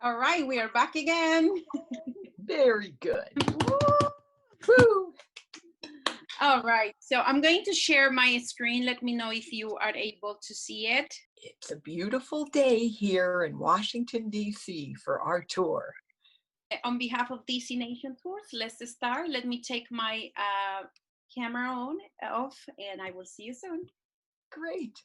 All right, we are back again. Very good. Woo! All right, so I'm going to share my screen. Let me know if you are able to see it. It's a beautiful day here in Washington, D.C. for our tour. On behalf of DC Nation Tours, let's start. Let me take my camera off, and I will see you soon. Great.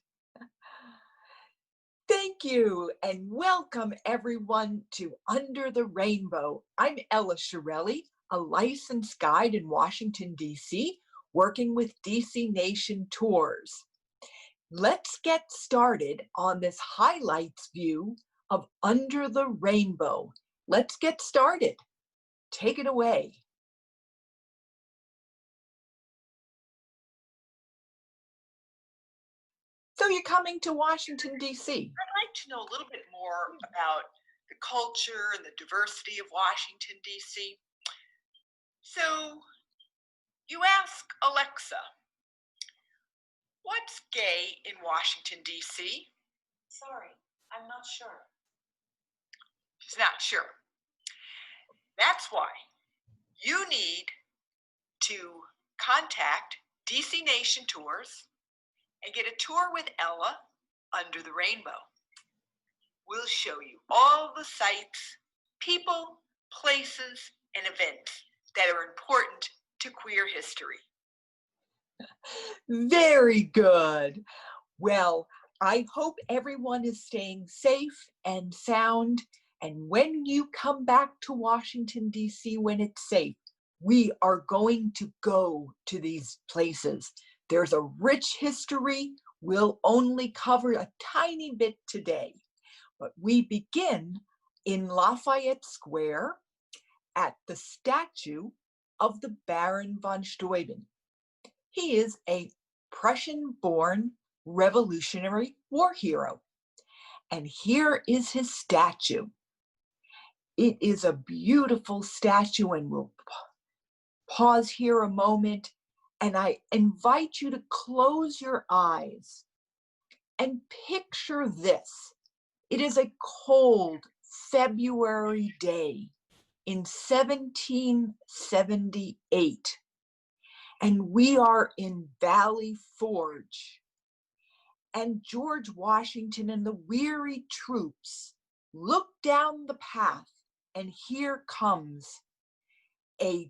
Thank you, and welcome everyone to Under the Rainbow. I'm Ella Shirelli, a licensed guide in Washington, D.C., working with DC Nation Tours. Let's get started on this highlights view of Under the Rainbow. Let's get started. Take it away. So you're coming to Washington, D.C. I'd like to know a little bit more about the culture and the diversity of Washington, D.C. So you ask Alexa, what's gay in Washington, D.C.? Sorry, I'm not sure. She's not sure. That's why you need to contact DC Nation Tours and get a tour with Ella under the rainbow. We'll show you all the sights, people, places, and events that are important to queer history. Very good. Well, I hope everyone is staying safe and sound. And when you come back to Washington, D.C., when it's safe, we are going to go to these places. There's a rich history. We'll only cover a tiny bit today. But we begin in Lafayette Square at the statue of the Baron von Steuben. He is a Prussian-born Revolutionary War hero. And here is his statue. It is a beautiful statue, and we'll pause here a moment, and I invite you to close your eyes and picture this. It is a cold February day in 1778, and we are in Valley Forge. And George Washington and the weary troops look down the path, and here comes a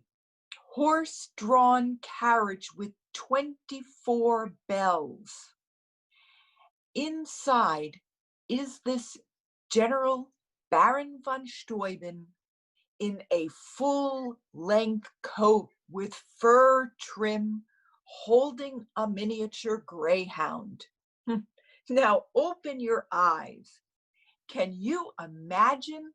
horse-drawn carriage with 24 bells. Inside is this General Baron von Steuben in a full-length coat with fur trim, holding a miniature greyhound. Now open your eyes. Can you imagine,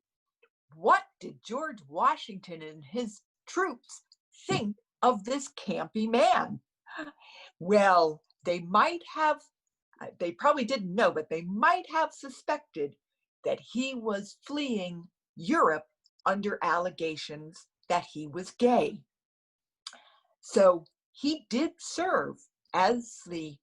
what did George Washington and his troops think of this campy man? Well, they probably didn't know, but they might have suspected that he was fleeing Europe under allegations that he was gay. So he did serve as the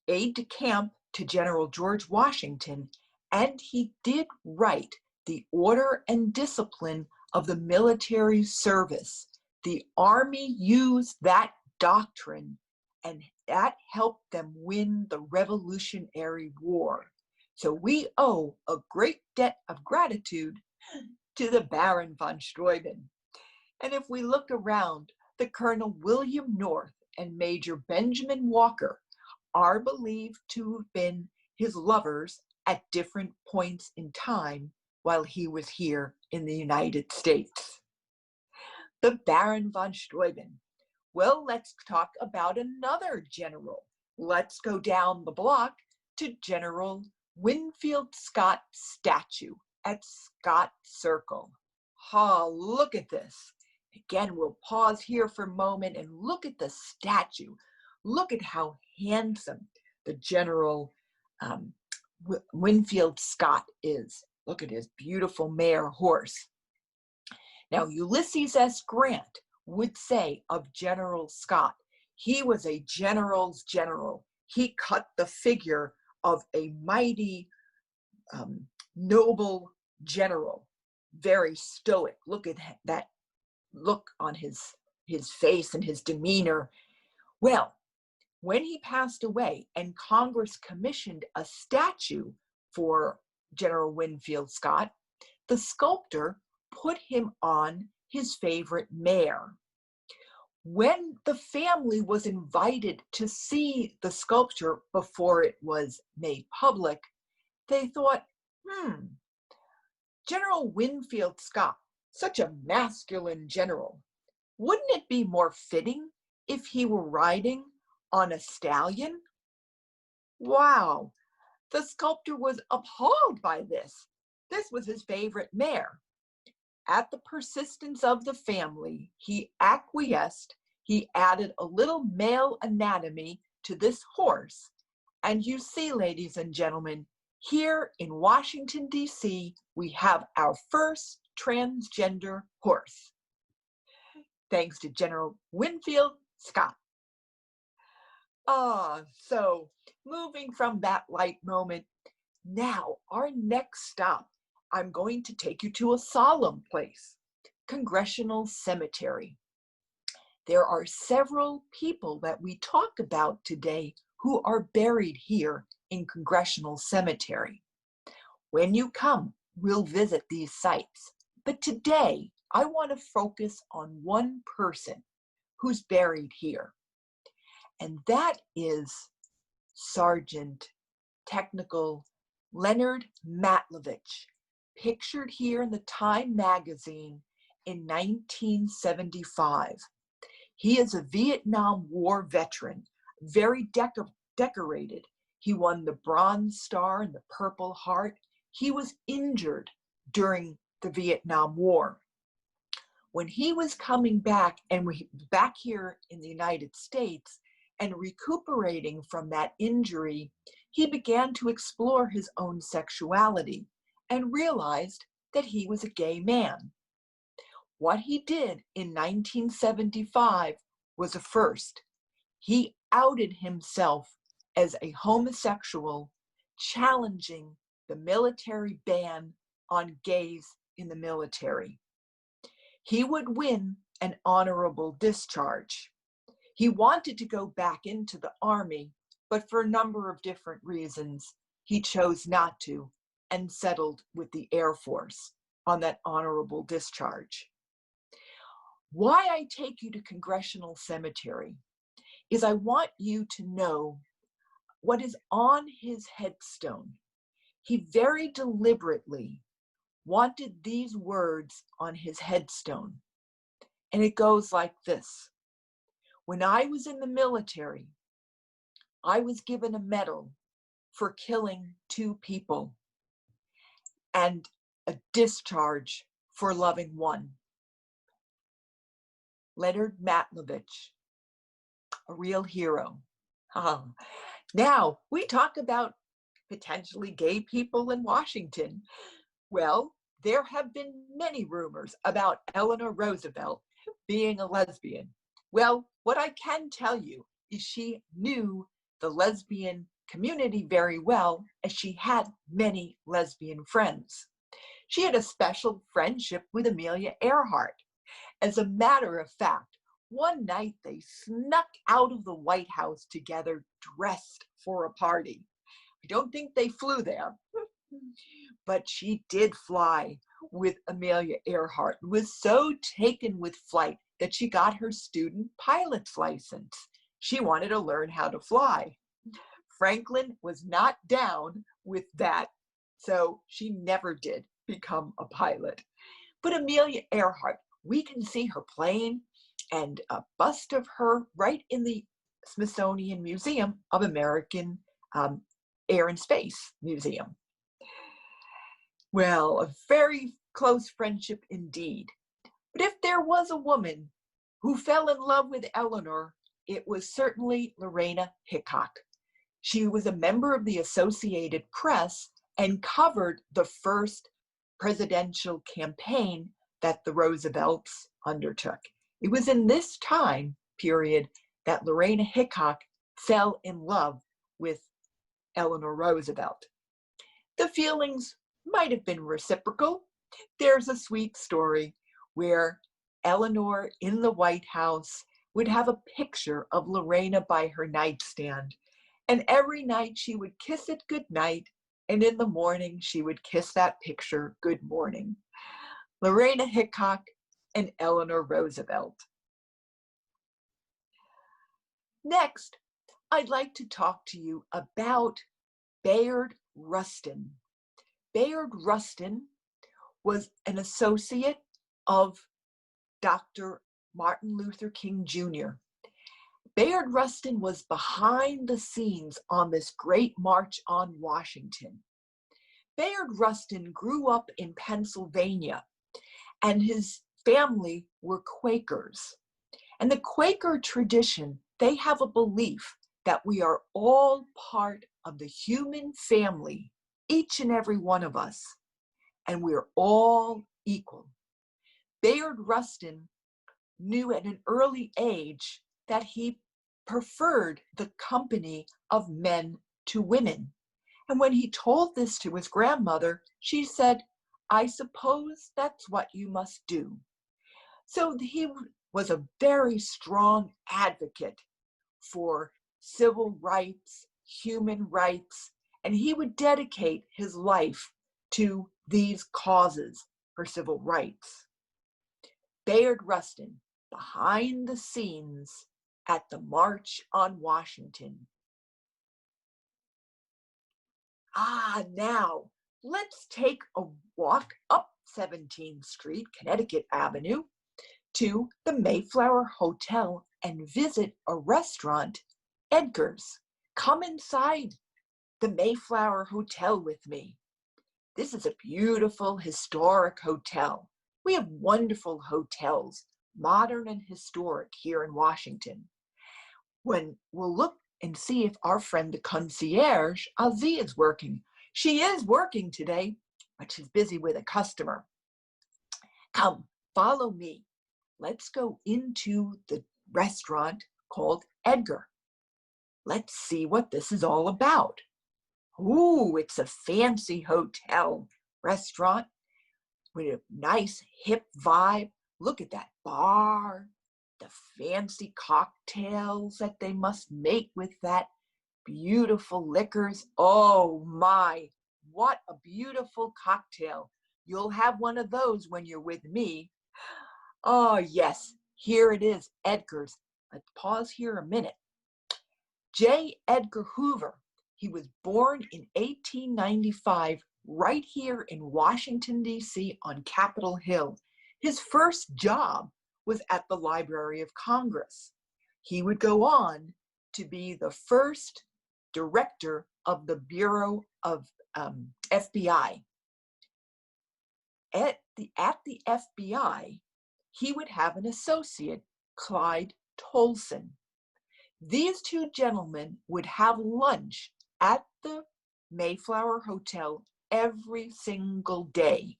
aide-de-camp to General George Washington, and he did write the Order and Discipline of the Military Service. The Army used that doctrine, and that helped them win the Revolutionary War. So we owe a great debt of gratitude to the Baron von Steuben. And if we look around, the Colonel William North and Major Benjamin Walker are believed to have been his lovers at different points in time while he was here in the United States. The Baron von Steuben. Well, let's talk about another general. Let's go down the block to General Winfield Scott statue at Scott Circle. Look at this. Again, we'll pause here for a moment and look at the statue. Look at how handsome the General Winfield Scott is. Look at his beautiful mare horse. Now, Ulysses S. Grant would say of General Scott, he was a general's general. He cut the figure of a mighty, noble general, very stoic. Look at that look on his face and his demeanor. Well, when he passed away and Congress commissioned a statue for General Winfield Scott, the sculptor put him on his favorite mare. When the family was invited to see the sculpture before it was made public, they thought, General Winfield Scott, such a masculine general, wouldn't it be more fitting if he were riding on a stallion? Wow, the sculptor was appalled by this. This was his favorite mare. At the persistence of the family, he acquiesced. He added a little male anatomy to this horse. And you see, ladies and gentlemen, here in Washington, D.C., we have our first transgender horse, thanks to General Winfield Scott. So moving from that light moment, now our next stop, I'm going to take you to a solemn place, Congressional Cemetery. There are several people that we talk about today who are buried here in Congressional Cemetery. When you come, we'll visit these sites. But today, I want to focus on one person who's buried here. And that is Sergeant Technical Leonard Matlovich, pictured here in the Time magazine in 1975. He is a Vietnam War veteran, very decorated. He won the Bronze Star and the Purple Heart. He was injured during the Vietnam War. When he was coming back back here in the United States and recuperating from that injury, he began to explore his own sexuality and realized that he was a gay man. What he did in 1975 was a first. He outed himself as a homosexual, challenging the military ban on gays in the military. He would win an honorable discharge. He wanted to go back into the Army, but for a number of different reasons, he chose not to and settled with the Air Force on that honorable discharge. Why I take you to Congressional Cemetery is I want you to know what is on his headstone. He very deliberately wanted these words on his headstone. And it goes like this. When I was in the military, I was given a medal for killing 2 people and a discharge for loving 1. Leonard Matlovich, a real hero. Now, we talk about potentially gay people in Washington. Well, there have been many rumors about Eleanor Roosevelt being a lesbian. Well, what I can tell you is she knew the lesbian community very well, as she had many lesbian friends. She had a special friendship with Amelia Earhart. As a matter of fact, one night they snuck out of the White House together, dressed for a party. I don't think they flew there, but she did fly with Amelia Earhart, was so taken with flight that she got her student pilot's license. She wanted to learn how to fly. Franklin was not down with that, so she never did become a pilot. But Amelia Earhart, we can see her plane and a bust of her right in the Smithsonian Museum of American Air and Space Museum. Well, a very close friendship indeed. But if there was a woman who fell in love with Eleanor, it was certainly Lorena Hickok. She was a member of the Associated Press and covered the first presidential campaign that the Roosevelts undertook. It was in this time period that Lorena Hickok fell in love with Eleanor Roosevelt. The feelings might have been reciprocal. There's a sweet story where Eleanor in the White House would have a picture of Lorena by her nightstand. And every night she would kiss it good night. And in the morning, she would kiss that picture good morning. Lorena Hickok and Eleanor Roosevelt. Next, I'd like to talk to you about Bayard Rustin. Bayard Rustin was an associate of Dr. Martin Luther King Jr. Bayard Rustin was behind the scenes on this great march on Washington. Bayard Rustin grew up in Pennsylvania, and his family were Quakers. And the Quaker tradition, they have a belief that we are all part of the human family, each and every one of us, and we're all equal. Bayard Rustin knew at an early age that he preferred the company of men to women. And when he told this to his grandmother, she said, "I suppose that's what you must do." So he was a very strong advocate for civil rights, human rights, and he would dedicate his life to these causes for civil rights. Bayard Rustin, behind the scenes at the March on Washington. Now let's take a walk up 17th Street, Connecticut Avenue, to the Mayflower Hotel and visit a restaurant, Edgar's. Come inside the Mayflower Hotel with me. This is a beautiful historic hotel. We have wonderful hotels, modern and historic, here in Washington. When we'll look and see if our friend the concierge, Azi, is working. She is working today, but she's busy with a customer. Come, follow me. Let's go into the restaurant called Edgar. Let's see what this is all about. Ooh, it's a fancy hotel restaurant with a nice hip vibe. Look at that bar, the fancy cocktails that they must make with that beautiful liquors. Oh my, what a beautiful cocktail. You'll have one of those when you're with me. Oh yes, here it is, Edgar's. Let's pause here a minute. J. Edgar Hoover, he was born in 1895 right here in Washington, D.C. on Capitol Hill. His first job was at the Library of Congress. He would go on to be the first director of the Bureau of FBI. At the FBI, he would have an associate, Clyde Tolson. These two gentlemen would have lunch at the Mayflower Hotel every single day.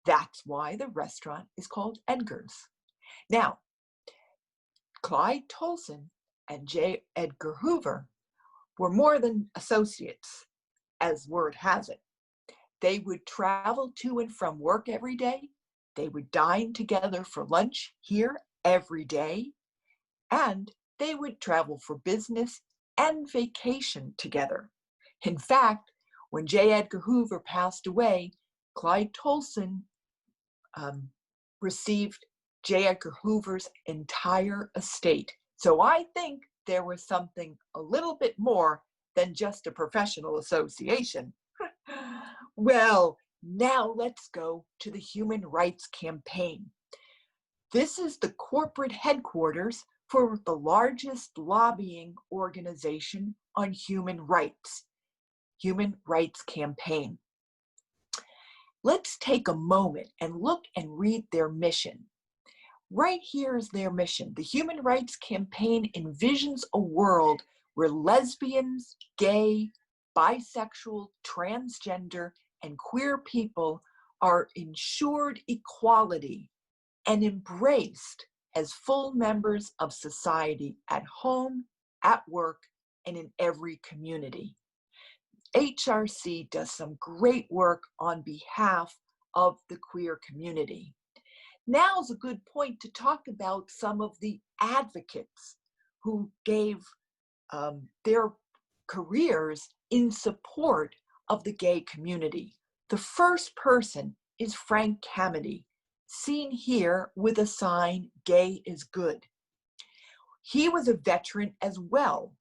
That's why the restaurant is called Edgar's. Now, Clyde Tolson and J. Edgar Hoover were more than associates, as word has it. They would travel to and from work every day. They would dine together for lunch here every day. And they would travel for business and vacation together. In fact, when J. Edgar Hoover passed away, Clyde Tolson received J. Edgar Hoover's entire estate. So I think there was something a little bit more than just a professional association. Well, now let's go to the Human Rights Campaign. This is the corporate headquarters for the largest lobbying organization on human rights, Human Rights Campaign. Let's take a moment and look and read their mission. Right here is their mission. The Human Rights Campaign envisions a world where lesbians, gay, bisexual, transgender, and queer people are ensured equality and embraced as full members of society at home, at work, and in every community. HRC does some great work on behalf of the queer community. Now's a good point to talk about some of the advocates who gave their careers in support of the gay community. The first person is Frank Kameny, seen here with a sign, "Gay is good." He was a veteran as well.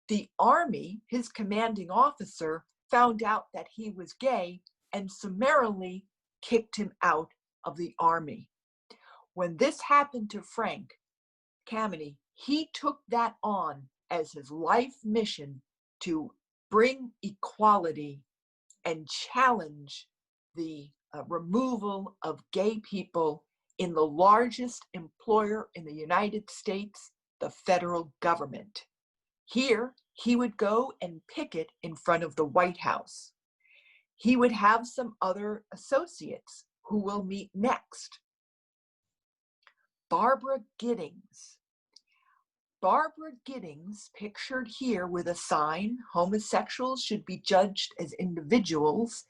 The Army, his commanding officer, found out that he was gay and summarily kicked him out of the Army. When this happened to Frank Kameny, he took that on as his life mission to bring equality and challenge the removal of gay people in the largest employer in the United States, the federal government. Here, he would go and picket in front of the White House. He would have some other associates who we'll meet next. Barbara Giddings. Barbara Giddings, pictured here with a sign, "Homosexuals should be judged as individuals."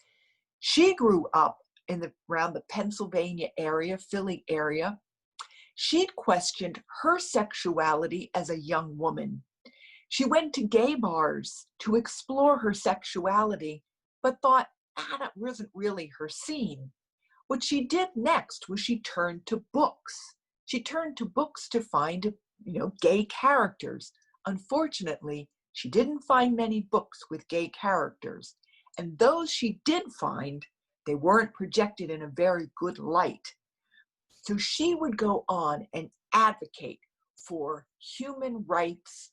She grew up around the Pennsylvania area, Philly area. She'd questioned her sexuality as a young woman. She went to gay bars to explore her sexuality, but thought that wasn't really her scene. What she did next was she turned to books. She turned to books to find, gay characters. Unfortunately, she didn't find many books with gay characters. And those she did find, they weren't projected in a very good light. So she would go on and advocate for human rights,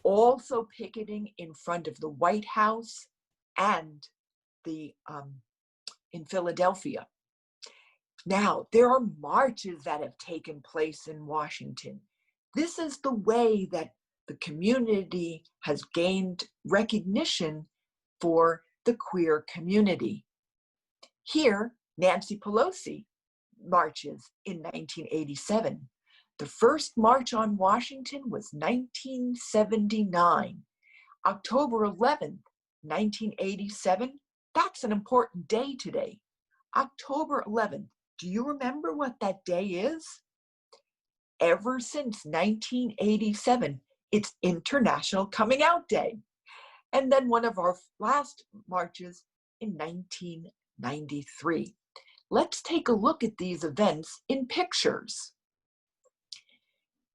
also picketing in front of the White House and in Philadelphia. Now, there are marches that have taken place in Washington. This is the way that the community has gained recognition for the queer community. Here, Nancy Pelosi marches in 1987. The first march on Washington was 1979. October 11th, 1987, that's an important day today. October 11th, do you remember what that day is? Ever since 1987, it's International Coming Out Day. And then one of our last marches in 1993. Let's take a look at these events in pictures.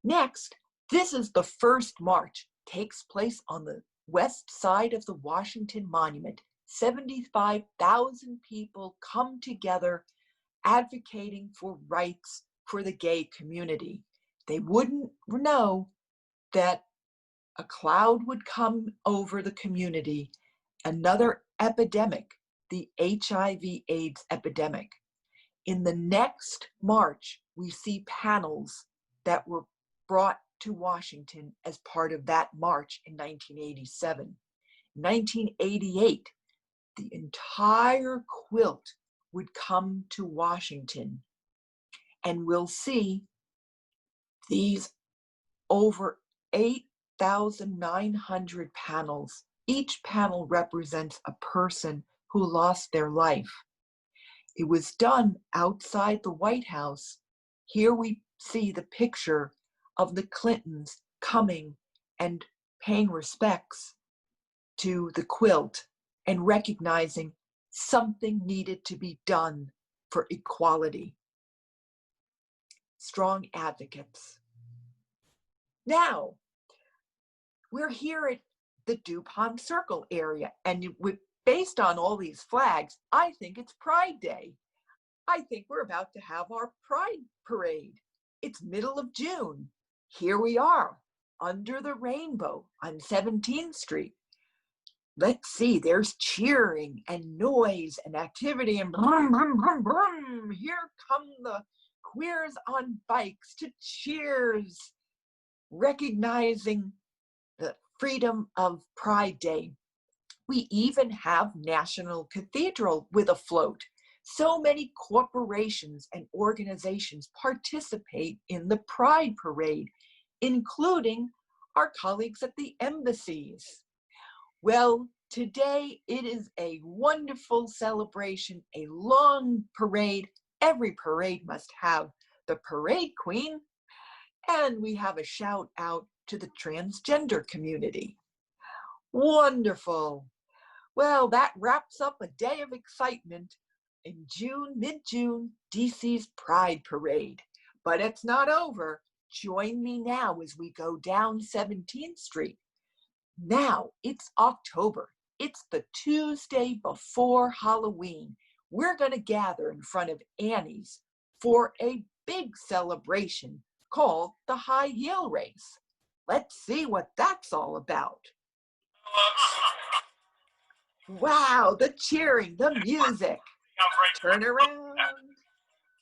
Next, this is the first march. Takes place on the west side of the Washington Monument. 75,000 people come together advocating for rights for the gay community. They wouldn't know that a cloud would come over the community, another epidemic, the HIV/AIDS epidemic. In the next march, we see panels that were brought to Washington as part of that march in 1987. 1988, the entire quilt would come to Washington, and we'll see these over 8,900 panels. Each panel represents a person who lost their life. It was done outside the White House. Here we see the picture of the Clintons coming and paying respects to the quilt and recognizing something needed to be done for equality. Strong advocates. Now, we're here at the DuPont Circle area, and based on all these flags, I think it's Pride Day. I think we're about to have our Pride Parade. It's middle of June. Here we are, under the rainbow on 17th Street. Let's see, there's cheering and noise and activity and brum, brum, brum, brum. Here come the queers on bikes to cheers, recognizing the freedom of Pride Day. We even have National Cathedral with a float. So many corporations and organizations participate in the Pride Parade, including our colleagues at the embassies. Well, Today, it is a wonderful celebration, a long parade. Every parade must have the parade queen. And we have a shout out to the transgender community. Wonderful. Well, that wraps up a day of excitement in June, mid-June, DC's Pride Parade. But it's not over. Join me now as we go down 17th Street. Now it's October. It's the Tuesday before Halloween. We're going to gather in front of Annie's for a big celebration called the High Heel Race. Let's see what that's all about. Wow, the cheering, the music. Turn around.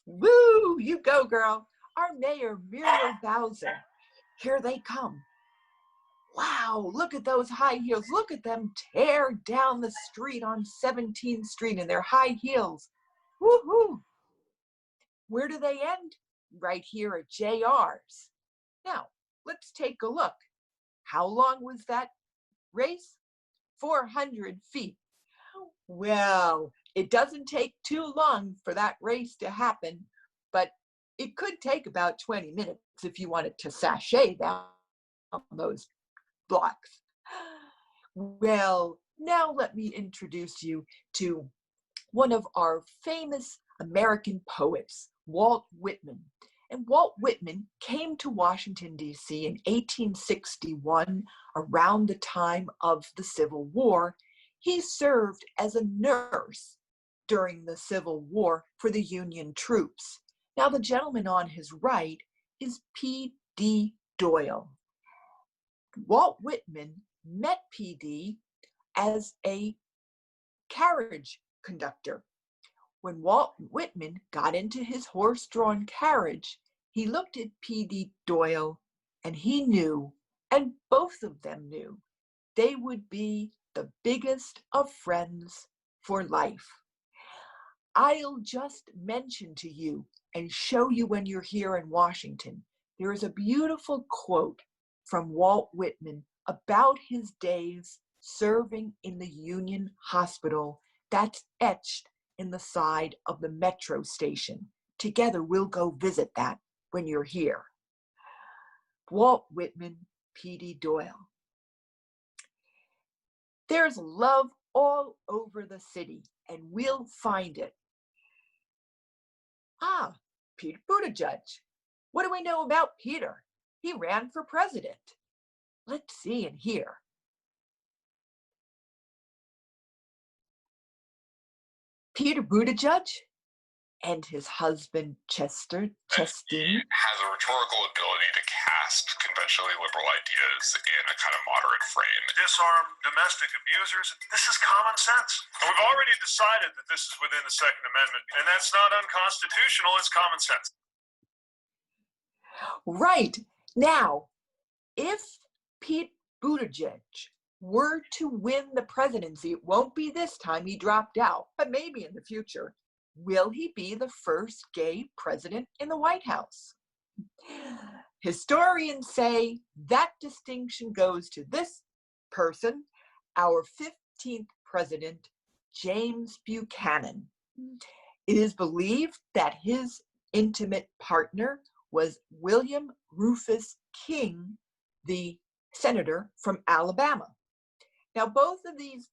Woo, you go, girl. Our mayor, Muriel Bowser. Here they come. Wow, look at those high heels. Look at them tear down the street on 17th Street in their high heels. Woohoo! Where do they end? Right here at JR's. Now, let's take a look. How long was that race? 400 feet. Well, it doesn't take too long for that race to happen, but it could take about 20 minutes if you wanted to sashay down those blocks. Well, now let me introduce you to one of our famous American poets, Walt Whitman. And Walt Whitman came to Washington, D.C. in 1861, around the time of the Civil War. He served as a nurse during the Civil War for the Union troops. Now, the gentleman on his right is P.D. Doyle. Walt Whitman met P.D. as a carriage conductor. When Walt Whitman got into his horse-drawn carriage, he looked at P.D. Doyle and he knew, and both of them knew, they would be the biggest of friends for life. I'll just mention to you and show you when you're here in Washington, there is a beautiful quote from Walt Whitman about his days serving in the Union Hospital that's etched in the side of the metro station. Together, we'll go visit that when you're here. Walt Whitman, P.D. Doyle. There's love all over the city, and we'll find it. Ah, Pete Buttigieg. What do we know about Peter? He ran for president. Let's see and hear. Peter Buttigieg and his husband Chestine has a rhetorical ability to cast conventionally liberal ideas in a kind of moderate frame. Disarm domestic abusers. This is common sense. And we've already decided that this is within the Second Amendment, and that's not unconstitutional, it's common sense. Right. Now, if Pete Buttigieg were to win the presidency, it won't be this time, he dropped out, but maybe in the future, will he be the first gay president in the White House? Historians say that distinction goes to this person, our 15th president, James Buchanan. It is believed that his intimate partner was William Rufus King, the senator from Alabama. Now, both of these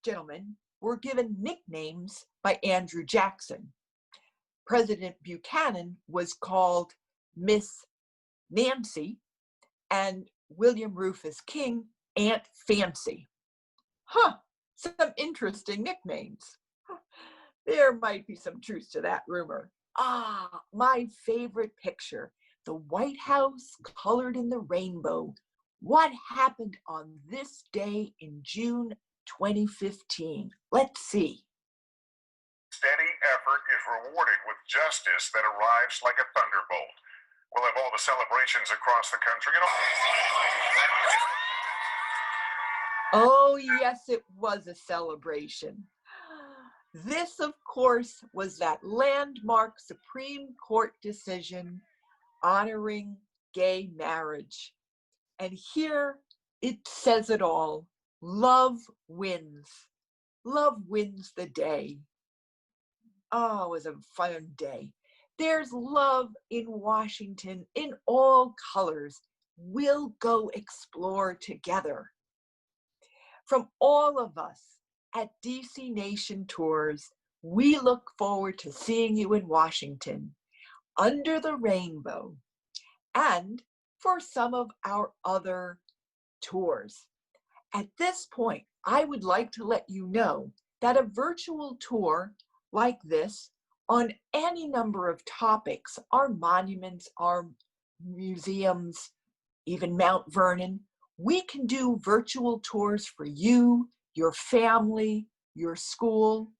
gentlemen were given nicknames by Andrew Jackson. President Buchanan was called Miss Nancy, and William Rufus King, Aunt Fancy. Some interesting nicknames. There might be some truth to that rumor. My favorite picture, the White House colored in the rainbow. What happened on this day in June 2015? Let's see. Steady effort is rewarded with justice that arrives like a thunderbolt. We'll have all the celebrations across the country. Oh, yes, it was a celebration. This, of course, was that landmark Supreme Court decision honoring gay marriage. And here it says it all. Love wins. Love wins the day. Oh, it was a fun day. There's love in Washington in all colors. We'll go explore together. From all of us at DC Nation Tours, we look forward to seeing you in Washington, under the rainbow, and for some of our other tours. At this point, I would like to let you know that a virtual tour like this on any number of topics, our monuments, our museums, even Mount Vernon, we can do virtual tours for you, your family, your school.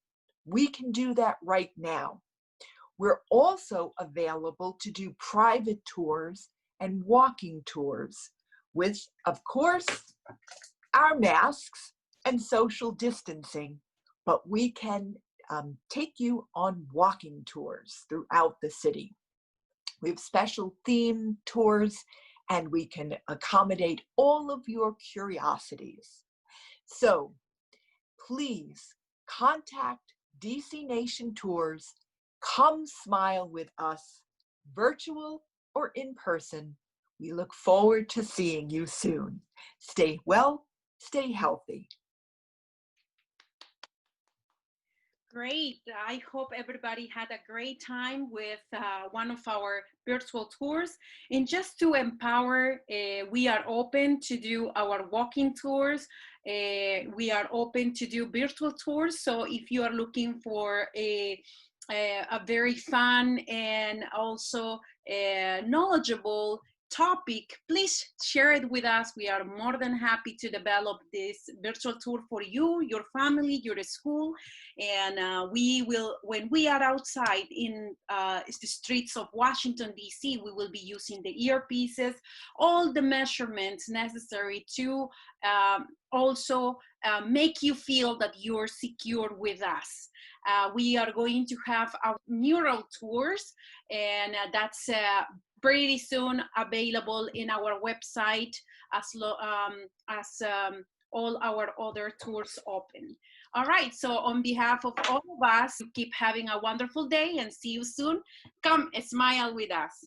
We can do that right now. We're also available to do private tours and walking tours with, of course, our masks and social distancing, but we can take you on walking tours throughout the city. We have special themed tours, and we can accommodate all of your curiosities. So please contact DC Nation Tours. Come smile with us, virtual or in person. We look forward to seeing you soon. Stay well, stay healthy. Great. I hope everybody had a great time with one of our virtual tours. And just to empower, we are open to do our walking tours. We are open to do virtual tours. So if you are looking for a very fun and also knowledgeable topic, please share it with us. We are more than happy to develop this virtual tour for you, your family, your school, and we will, when we are outside in the streets of Washington, D.C., we will be using the earpieces, all the measurements necessary to also make you feel that you're secure with us. We are going to have our mural tours, and that's pretty soon available in our website as all our other tours open. All right, so on behalf of all of us, keep having a wonderful day and see you soon. Come smile with us.